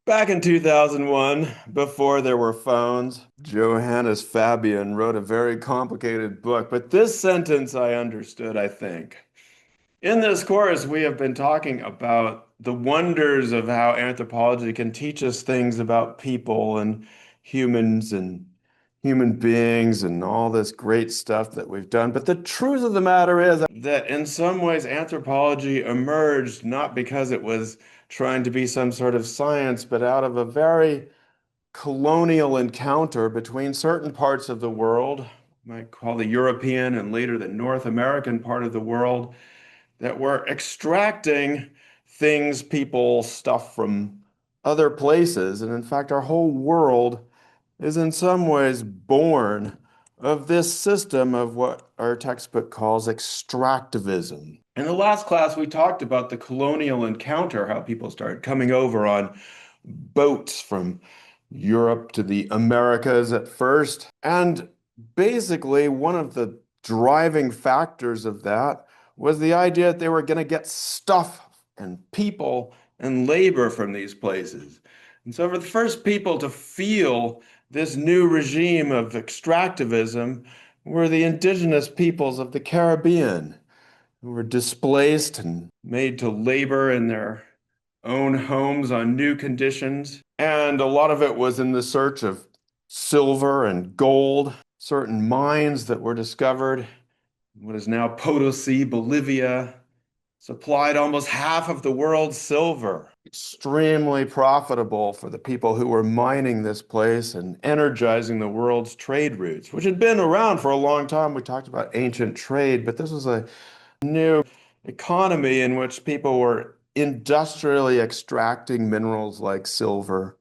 Back in 2001, before there were phones, Johannes Fabian wrote a very complicated book, but this sentence I understood, I think. In this course, we have been talking about the wonders of how anthropology can teach us things about people and humans and human beings and all this great stuff that we've done. But the truth of the matter is that in some ways, anthropology emerged not because it was trying to be some sort of science, but out of a very colonial encounter between certain parts of the world, you might call the European and later the North American part of the world that we're extracting things, people, stuff from other places. And in fact, our whole world is in some ways born of this system of what our textbook calls extractivism. In the last class, we talked about the colonial encounter, how people started coming over on boats from Europe to the Americas at first. And basically, one of the driving factors of that was the idea that they were going to get stuff and people and labor from these places. And so, for the first people to feel this new regime of extractivism were the indigenous peoples of the Caribbean, who were displaced and made to labor in their own homes on new conditions. And a lot of it was in the search of silver and gold, certain mines that were discovered. What is now Potosi, Bolivia, supplied almost half of the world's silver. Extremely profitable for the people who were mining this place and energizing the world's trade routes, which had been around for a long time. We talked about ancient trade, but this was a new economy in which people were industrially extracting minerals like silver.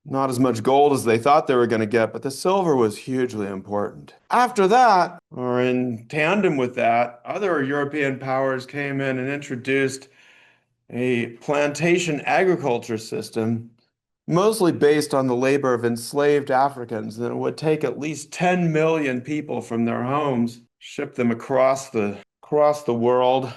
Not as much gold as they thought they were going to get, but the silver was hugely important. After that, or in tandem with that, other European powers came in and introduced a plantation agriculture system, mostly based on the labor of enslaved Africans. And it would take at least 10 million people from their homes, ship them across the world,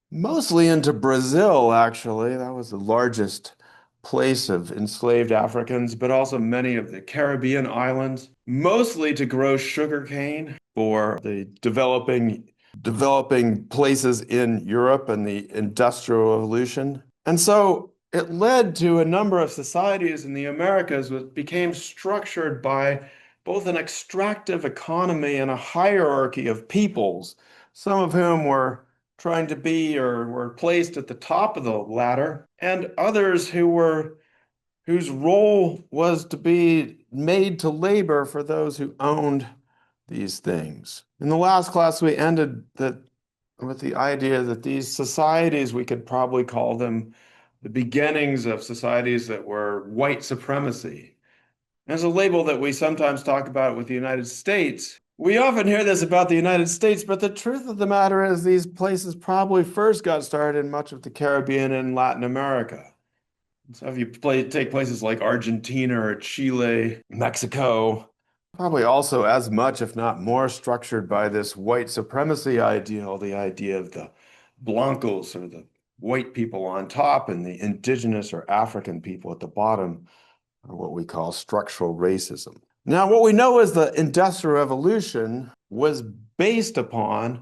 mostly into Brazil, actually. That was the largest place of enslaved Africans, but also many of the Caribbean islands, mostly to grow sugarcane for the developing places in Europe and the Industrial Revolution. And so it led to a number of societies in the Americas that became structured by both an extractive economy and a hierarchy of peoples, some of whom were trying to be or were placed at the top of the ladder, and others whose role was to be made to labor for those who owned these things. In the last class, we ended with the idea that these societies, we could probably call them the beginnings of societies that were white supremacy. As a label that we sometimes talk about with the United States. We often hear this about the United States, but the truth of the matter is these places probably first got started in much of the Caribbean and Latin America. So if you take places like Argentina or Chile, Mexico, probably also as much, if not more, structured by this white supremacy ideal, the idea of the blancos or the white people on top and the indigenous or African people at the bottom, or what we call structural racism. Now, what we know is the Industrial Revolution was based upon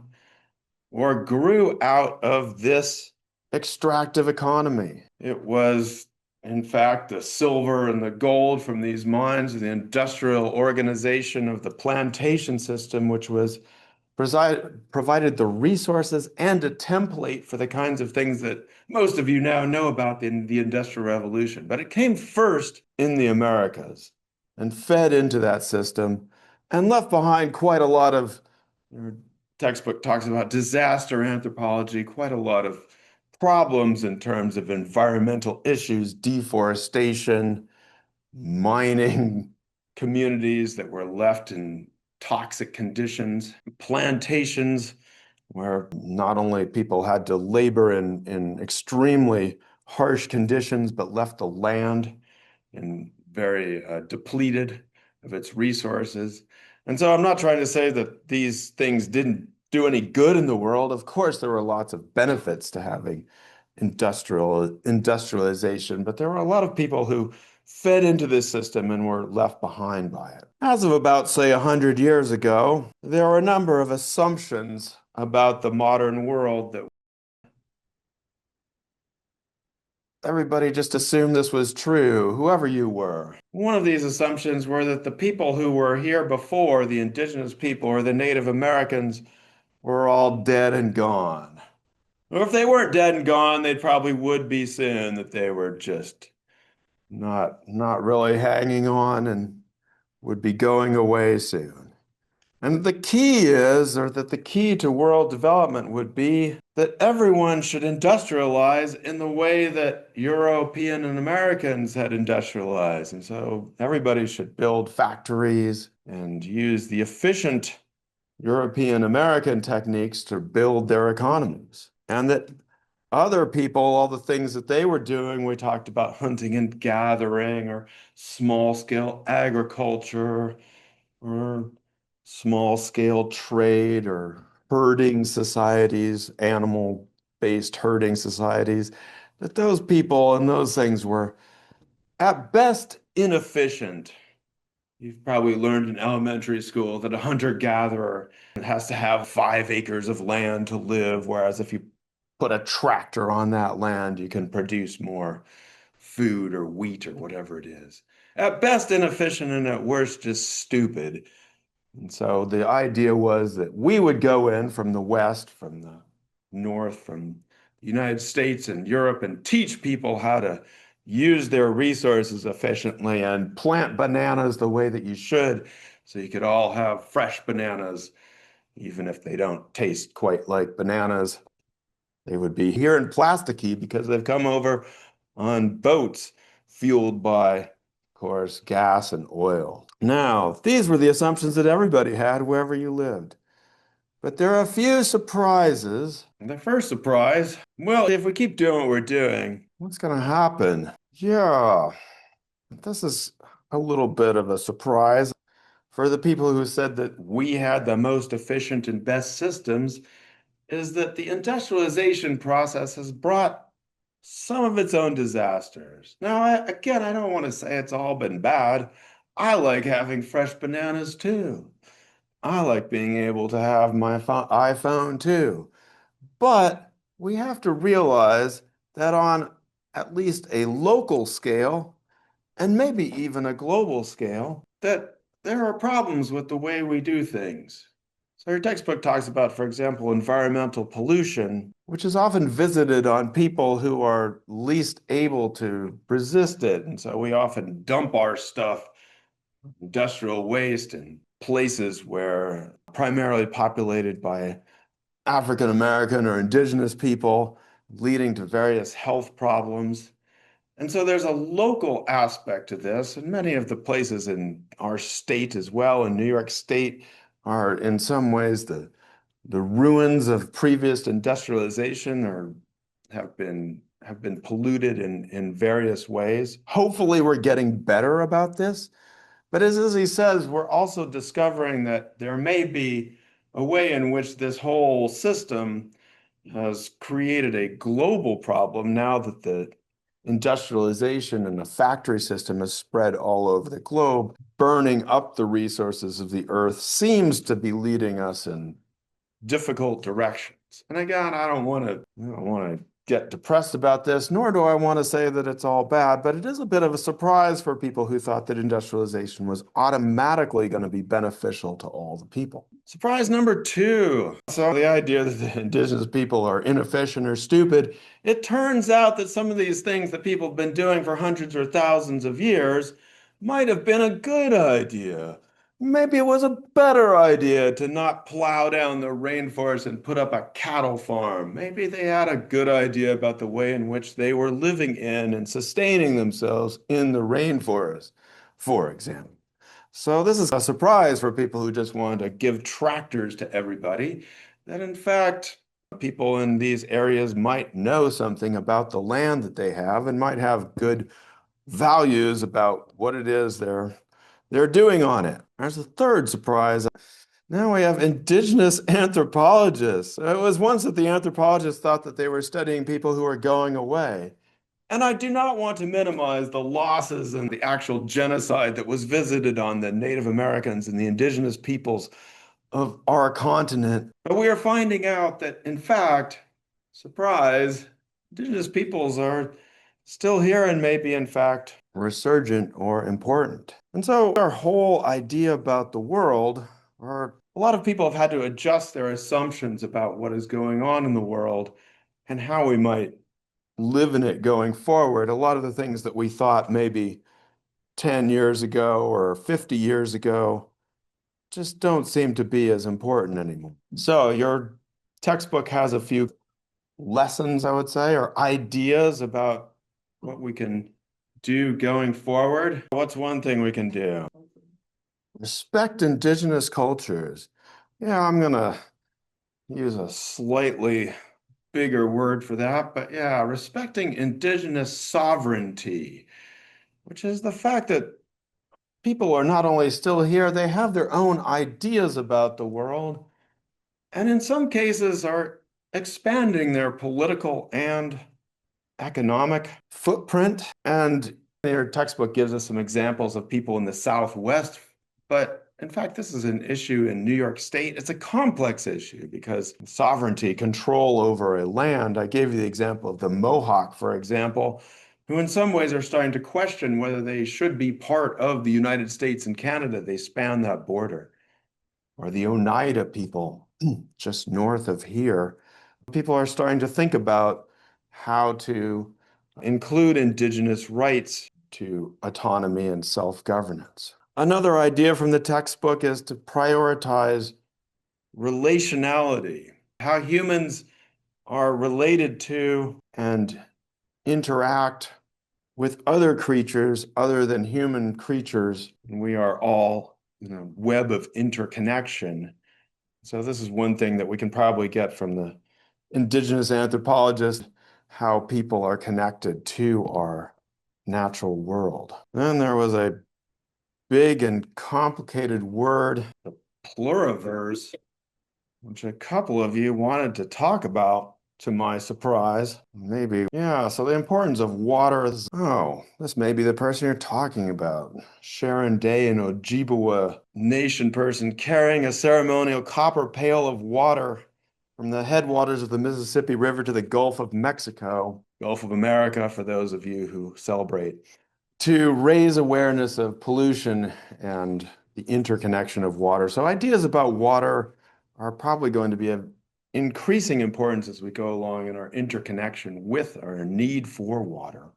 or grew out of this extractive economy. It was, in fact, the silver and the gold from these mines, the industrial organization of the plantation system, which was provided the resources and a template for the kinds of things that most of you now know about in the Industrial Revolution. But it came first in the Americas and fed into that system and left behind quite a lot of, your textbook talks about disaster anthropology, quite a lot of problems in terms of environmental issues, deforestation, mining communities that were left in toxic conditions, plantations where not only people had to labor in extremely harsh conditions, but left the land in very depleted of its resources. And so I'm not trying to say that these things didn't do any good in the world. Of course, there were lots of benefits to having industrialization, but there were a lot of people who fed into this system and were left behind by it. As of about, say, 100 years ago, there were a number of assumptions about the modern world that everybody just assumed this was true, whoever you were. One of these assumptions were that the people who were here before, the indigenous people or the Native Americans, were all dead and gone. Or if they weren't dead and gone, they probably would be soon, that they were just not really hanging on and would be going away soon. And the key is, or that the key to world development would be that everyone should industrialize in the way that European and Americans had industrialized. And so everybody should build factories and use the efficient European American techniques to build their economies. And that other people, all the things that they were doing, we talked about hunting and gathering or small scale agriculture or small scale trade or herding societies, animal-based herding societies, that those people and those things were at best inefficient. You've probably learned in elementary school that a hunter-gatherer has to have 5 acres of land to live, whereas if you put a tractor on that land, you can produce more food or wheat or whatever it is. At best inefficient and at worst just stupid. And so the idea was that we would go in from the West, from the North, from the United States and Europe and teach people how to use their resources efficiently and plant bananas the way that you should, so you could all have fresh bananas, even if they don't taste quite like bananas. They would be here in plasticky because they've come over on boats fueled by, of course, gas and oil. Now, these were the assumptions that everybody had wherever you lived. But there are a few surprises. The first surprise, well, if we keep doing what we're doing, what's going to happen? Yeah, this is a little bit of a surprise. For the people who said that we had the most efficient and best systems, is that the industrialization process has brought some of its own disasters. Now, again, I don't want to say it's all been bad. I like having fresh bananas too. I like being able to have my iPhone too. But we have to realize that on at least a local scale, and maybe even a global scale, that there are problems with the way we do things. So your textbook talks about, for example, environmental pollution, which is often visited on people who are least able to resist it. And so we often dump our stuff, industrial waste, in places where primarily populated by African American or indigenous people, leading to various health problems. And so there's a local aspect to this, and many of the places in our state as well, in New York State, are in some ways the ruins of previous industrialization or have been polluted in various ways. Hopefully we're getting better about this. But as he says, we're also discovering that there may be a way in which this whole system has created a global problem now that the industrialization and the factory system has spread all over the globe. Burning up the resources of the earth seems to be leading us in difficult directions. And again, I don't want to get depressed about this, nor do I want to say that it's all bad, but it is a bit of a surprise for people who thought that industrialization was automatically going to be beneficial to all the people. Surprise number two. So the idea that the indigenous people are inefficient or stupid, it turns out that some of these things that people have been doing for hundreds or thousands of years might have been a good idea. Maybe it was a better idea to not plow down the rainforest and put up a cattle farm. Maybe they had a good idea about the way in which they were living in and sustaining themselves in the rainforest, for example. So this is a surprise for people who just want to give tractors to everybody, that in fact, people in these areas might know something about the land that they have and might have good values about what it is they're doing on it. There's a third surprise. Now we have indigenous anthropologists. It was once that the anthropologists thought that they were studying people who were going away. And I do not want to minimize the losses and the actual genocide that was visited on the Native Americans and the indigenous peoples of our continent. But we are finding out that, in fact, surprise, indigenous peoples are still here and maybe, in fact, resurgent or important. And so our whole idea about the world, or a lot of people have had to adjust their assumptions about what is going on in the world and how we might live in it going forward. A lot of the things that we thought maybe 10 years ago or 50 years ago just don't seem to be as important anymore. So your textbook has a few lessons, I would say, or ideas about what we can do going forward. What's one thing we can do? Respect indigenous cultures. Yeah, I'm gonna use a slightly bigger word for that, but yeah, respecting indigenous sovereignty, which is the fact that people are not only still here, they have their own ideas about the world, and in some cases are expanding their political and economic footprint. And your textbook gives us some examples of people in the Southwest, but in fact, this is an issue in New York State. It's a complex issue because sovereignty, control over a land. I gave you the example of the Mohawk, for example, who in some ways are starting to question whether they should be part of the United States and Canada. They span that border. Or the Oneida people just north of here. People are starting to think about how to include indigenous rights to autonomy and self-governance. Another idea from the textbook is to prioritize relationality, how humans are related to and interact with other creatures other than human creatures. We are all in a web of interconnection. So this is one thing that we can probably get from the indigenous anthropologists, how people are connected to our natural world. Then there was a big and complicated word, the pluriverse, which a couple of you wanted to talk about, to my surprise. Maybe, yeah, so the importance of water is, oh, this may be the person you're talking about. Sharon Day, an Ojibwa Nation person carrying a ceremonial copper pail of water from the headwaters of the Mississippi River to the Gulf of Mexico, Gulf of America, for those of you who celebrate, to raise awareness of pollution and the interconnection of water. So ideas about water are probably going to be of increasing importance as we go along in our interconnection with our need for water.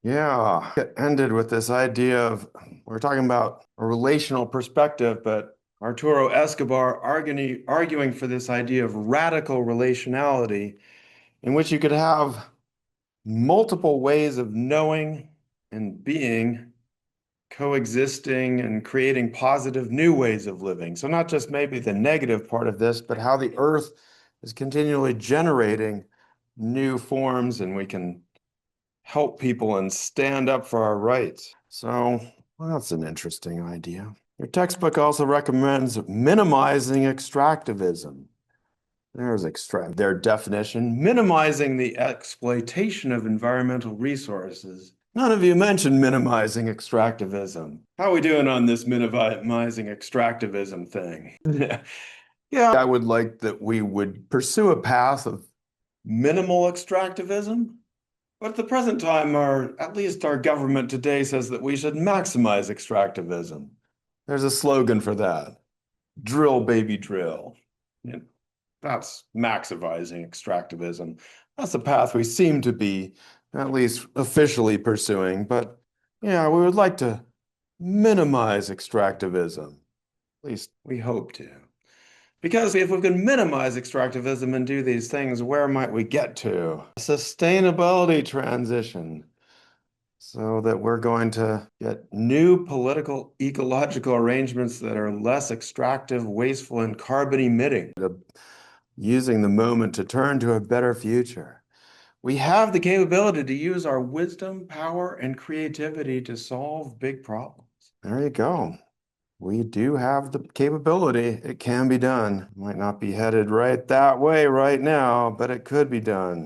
Yeah, it ended with this idea of, we're talking about a relational perspective, but Arturo Escobar arguing for this idea of radical relationality, in which you could have multiple ways of knowing and being coexisting and creating positive new ways of living. So not just maybe the negative part of this, but how the earth is continually generating new forms and we can help people and stand up for our rights. So well, that's an interesting idea. Your textbook also recommends minimizing extractivism. There's their definition, minimizing the exploitation of environmental resources. None of you mentioned minimizing extractivism. How are we doing on this minimizing extractivism thing? Yeah, I would like that we would pursue a path of minimal extractivism. But at the present time, at least our government today says that we should maximize extractivism. There's a slogan for that. Drill, baby, drill. Yeah, that's maximizing extractivism. That's the path we seem to be at least officially pursuing. But yeah, we would like to minimize extractivism. At least we hope to. Because if we can minimize extractivism and do these things, where might we get to? Sustainability transition. So that we're going to get new political ecological arrangements that are less extractive, wasteful, and carbon emitting, using the moment to turn to a better future. We have the capability to use our wisdom, power, and creativity to solve big problems. There you go. We do have the capability. It can be done. Might not be headed right that way right now, but it could be done.